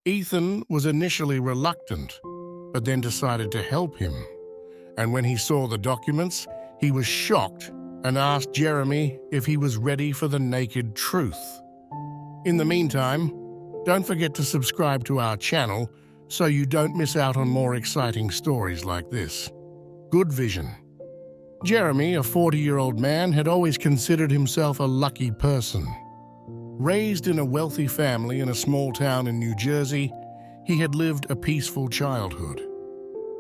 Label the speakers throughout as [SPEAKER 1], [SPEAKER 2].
[SPEAKER 1] Ethan was initially reluctant, but then decided to help him. And when he saw the documents, he was shocked and asked Jeremy if he was ready for the naked truth. In the meantime, don't forget to subscribe to our channel so you don't miss out on more exciting stories like this. Good vision. Jeremy, a 40-year-old man, had always considered himself a lucky person. Raised in a wealthy family in a small town in New Jersey, he had lived a peaceful childhood.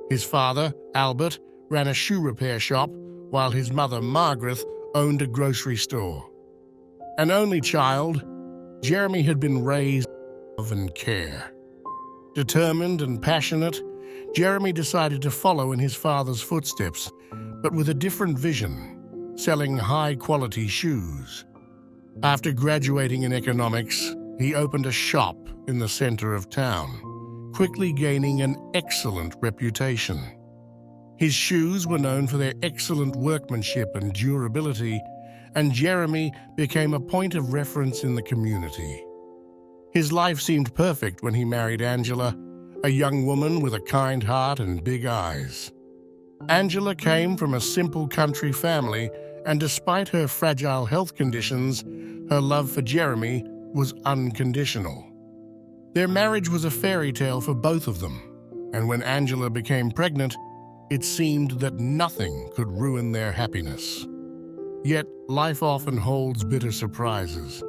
[SPEAKER 1] His father, Albert, ran a shoe repair shop, while his mother, Margaret, owned a grocery store. An only child, Jeremy had been raised with love and care. Determined and passionate, Jeremy decided to follow in his father's footsteps, but with a different vision, selling high-quality shoes. After graduating in economics, he opened a shop in the center of town, quickly gaining an excellent reputation. His shoes were known for their excellent workmanship and durability, and Jeremy became a point of reference in the community. His life seemed perfect when he married Angela, a young woman with a kind heart and big eyes. Angela came from a simple country family, and despite her fragile health conditions, her love for Jeremy was unconditional. Their marriage was a fairy tale for both of them, and when Angela became pregnant, it seemed that nothing could ruin their happiness. Yet, life often holds bitter surprises.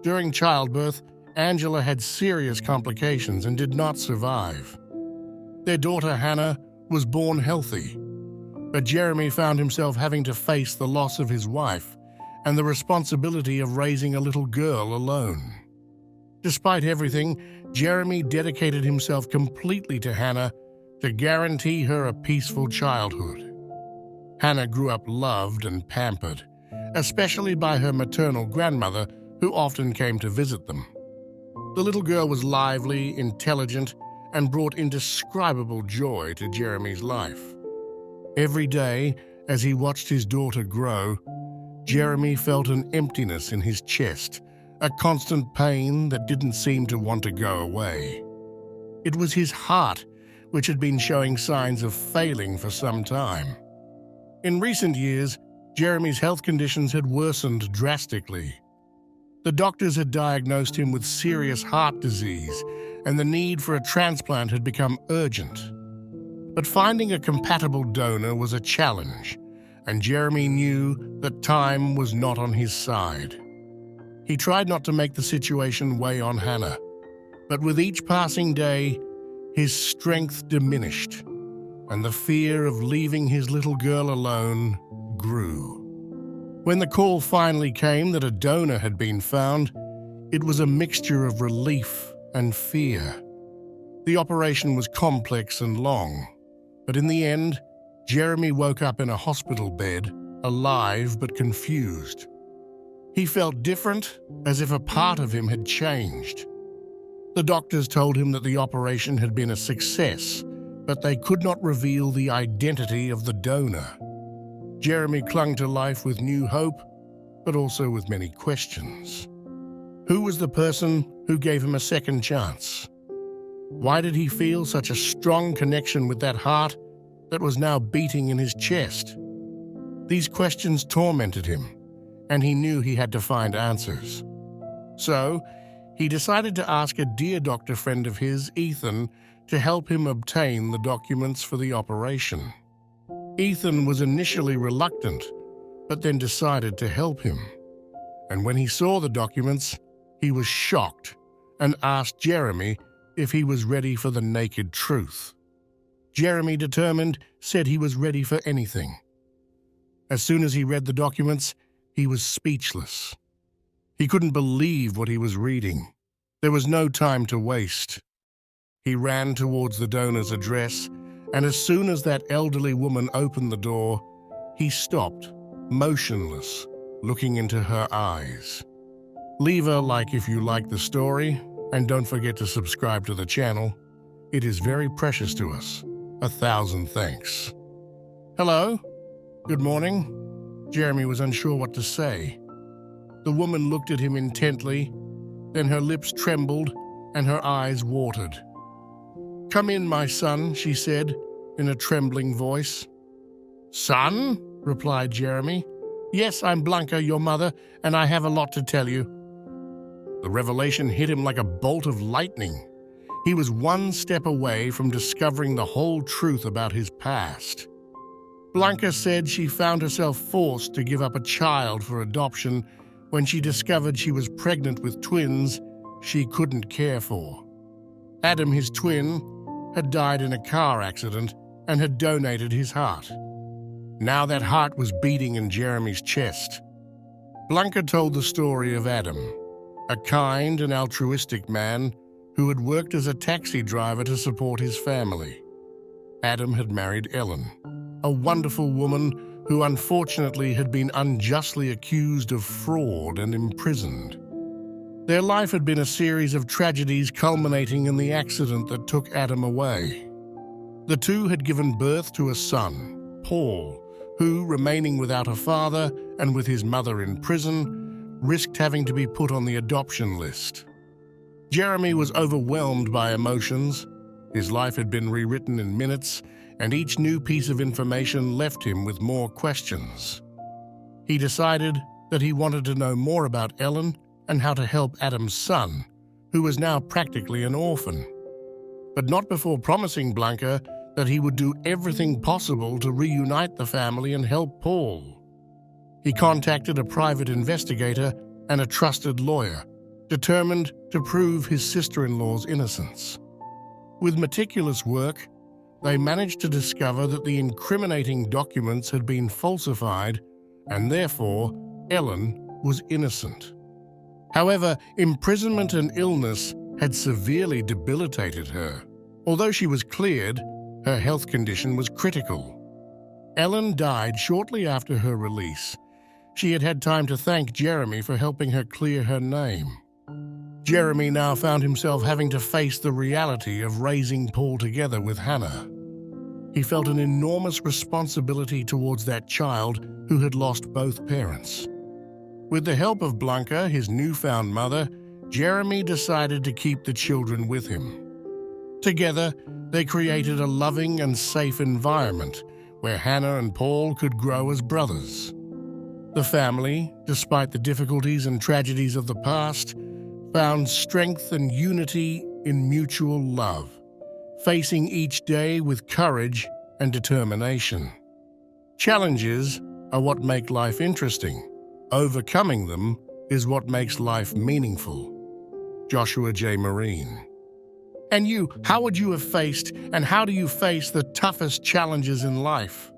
[SPEAKER 1] During childbirth, Angela had serious complications and did not survive. Their daughter, Hannah, was born healthy, but Jeremy found himself having to face the loss of his wife and the responsibility of raising a little girl alone. Despite everything, Jeremy dedicated himself completely to Hannah to guarantee her a peaceful childhood. Hannah grew up loved and pampered, especially by her maternal grandmother, who often came to visit them. The little girl was lively, intelligent, and brought indescribable joy to Jeremy's life. Every day, as he watched his daughter grow, Jeremy felt an emptiness in his chest, a constant pain that didn't seem to want to go away. It was his heart, which had been showing signs of failing for some time. In recent years, Jeremy's health conditions had worsened drastically. The doctors had diagnosed him with serious heart disease, and the need for a transplant had become urgent. But finding a compatible donor was a challenge, and Jeremy knew that time was not on his side. He tried not to make the situation weigh on Hannah, but with each passing day, his strength diminished, and the fear of leaving his little girl alone grew. When the call finally came that a donor had been found, it was a mixture of relief and fear. The operation was complex and long, but in the end, Jeremy woke up in a hospital bed, alive but confused. He felt different, as if a part of him had changed. The doctors told him that the operation had been a success, but they could not reveal the identity of the donor. Jeremy clung to life with new hope, but also with many questions. Who was the person who gave him a second chance? Why did he feel such a strong connection with that heart that was now beating in his chest? These questions tormented him, and he knew he had to find answers. So, he decided to ask a dear doctor friend of his, Ethan, to help him obtain the documents for the operation. Ethan was initially reluctant, but then decided to help him. And when he saw the documents, he was shocked and asked Jeremy if he was ready for the naked truth. Jeremy, determined, said he was ready for anything. As soon as he read the documents, he was speechless. He couldn't believe what he was reading. There was no time to waste. He ran towards the donor's address, and as soon as that elderly woman opened the door, he stopped, motionless, looking into her eyes. Leave a like if you like the story, and don't forget to subscribe to the channel. It is very precious to us. 1,000 thanks. Hello? Good morning? Jeremy was unsure what to say. The woman looked at him intently, then her lips trembled, and her eyes watered. "Come in, my son," she said, in a trembling voice. "Son?" replied Jeremy. "Yes, I'm Blanca, your mother, and I have a lot to tell you." The revelation hit him like a bolt of lightning. He was one step away from discovering the whole truth about his past. Blanca said she found herself forced to give up a child for adoption when she discovered she was pregnant with twins she couldn't care for. Adam, his twin, had died in a car accident and had donated his heart. Now that heart was beating in Jeremy's chest. Blanca told the story of Adam, a kind and altruistic man who had worked as a taxi driver to support his family. Adam had married Ellen, a wonderful woman who unfortunately had been unjustly accused of fraud and imprisoned. Their life had been a series of tragedies culminating in the accident that took Adam away. The two had given birth to a son, Paul, who, remaining without a father and with his mother in prison, risked having to be put on the adoption list. Jeremy was overwhelmed by emotions. His life had been rewritten in minutes, and each new piece of information left him with more questions. He decided that he wanted to know more about Ellen and how to help Adam's son, who was now practically an orphan, but not before promising Blanca that he would do everything possible to reunite the family and help Paul. He contacted a private investigator and a trusted lawyer, determined to prove his sister-in-law's innocence. With meticulous work, they managed to discover that the incriminating documents had been falsified, and therefore Ellen was innocent. However, imprisonment and illness had severely debilitated her. Although she was cleared, her health condition was critical. Ellen died shortly after her release. She had had time to thank Jeremy for helping her clear her name. Jeremy now found himself having to face the reality of raising Paul together with Hannah. He felt an enormous responsibility towards that child who had lost both parents. With the help of Blanca, his newfound mother, Jeremy decided to keep the children with him. Together, they created a loving and safe environment where Hannah and Paul could grow as brothers. The family, despite the difficulties and tragedies of the past, found strength and unity in mutual love, facing each day with courage and determination. Challenges are what make life interesting. Overcoming them is what makes life meaningful. Joshua J. Marine. And you, how would you have faced and how do you face the toughest challenges in life?